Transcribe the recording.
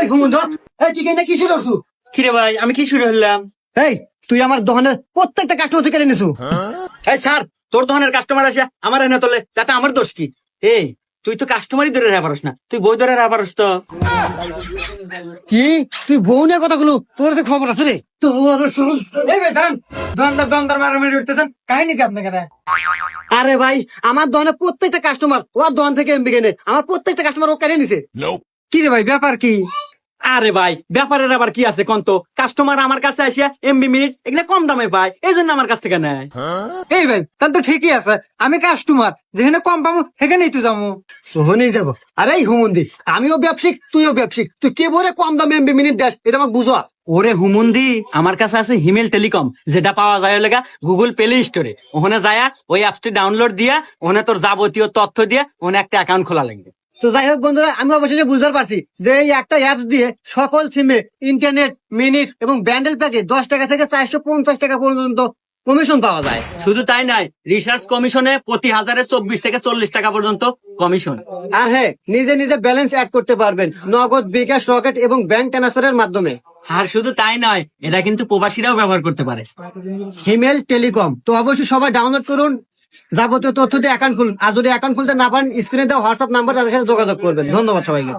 এই ঘুমন্ত, এই তুই কেন কি শুরু করছু? কিরে ভাই, আমি কি শুরু হলাম? এই তুই আমার দোকানের প্রত্যেকটা কাস্টমার তুই কেড়ে নিছু। এই স্যার, তোর ধরনের কাস্টমার আসে আমার এনে তোলে, তাতে আমার দোষ কি? এই তুই তো কাস্টমারই ধরে রাখা পারস না, তুই বই ধরে রাখা পারস তো? কি তুই বউ নিয়ে কথা বলু? তোর তো খবর আছে রে। তোমার এই ভাই দাঁড়ান, দোকানদার মারামারি উঠতেছেন, কাহিনী কি আপনাকে? আরে ভাই, আমার দোকানের প্রত্যেকটা কাস্টমার ওর দোকান থেকে এমবি কেনে, আমার প্রত্যেকটা কাস্টমার ও কেড়ে নিছে। কি রে ভাই, ব্যাপার কি? আরে ভাই, ব্যাপারের আবার কি আছে কোন তো? কাস্টমার আমার কাছে আসিয়া এমবি মিনিট এগুলা কম দামে পায়, এই জন্য আমার কাছ থেকে নেয়। এই ভাই তাহলে তো ঠিকই আছে, আমি কাস্টমার, যেখানে কম পাবো সেখানেই তো যাবো। সোহনেই যাবো। আরে এই হুমন্দি, আমিও ব্যবসায়িক তুইও ব্যবসায়িক, তুই কে বলে কম দামে এমবি মিনিট দেশ, এটা আমাকে বুঝা। ওরে হুমুন্দি, আমার কাছে আছে হিমেল টেলিকম, যেটা পাওয়া যায় লেগা গুগল প্লে স্টোরে। ওখানে যায়া ওই অ্যাপসটি ডাউনলোড দিয়া ওখানে তোর যাবতীয় তথ্য দিয়ে ওখানে একটা অ্যাকাউন্ট খোলা লাগবে। তো যাই হোক বন্ধুরা, আমি অবশেষে বুঝতে পারছি যে এই একটা অ্যাপস দিয়ে সকল সিমে ইন্টারনেট, মিনিট এবং ব্যান্ডেল প্যাকে 10 টাকা থেকে 450 টাকা পর্যন্ত কমিশন পাওয়া যায়। শুধু তাই নয়, রিসার্চ কমিশনে প্রতি হাজারে 24 থেকে 40 টাকা পর্যন্ত কমিশন। আর হ্যাঁ, নিজে নিজে ব্যালেন্স অ্যাড করতে পারবেন নগদ, বিকাশ, রকেট এবং ব্যাংক ট্রান্সফারের মাধ্যমে। আর শুধু তাই নয়, এটা কিন্তু প্রবাসীরাও ব্যবহার করতে পারে। হিমেল টেলিকম, তো অবশ্যই সবাই ডাউনলোড করুন, যাবতীয় তথ্য দিয়ে অ্যাকাউন্ট খুলুন। আর যদি অ্যাকাউন্ট খুলতে না পারেন, স্ক্রিনে দেওয়া হোয়াটসঅ্যাপ নাম্বার, তাদের সাথে যোগাযোগ করবেন। ধন্যবাদ সবাইকে।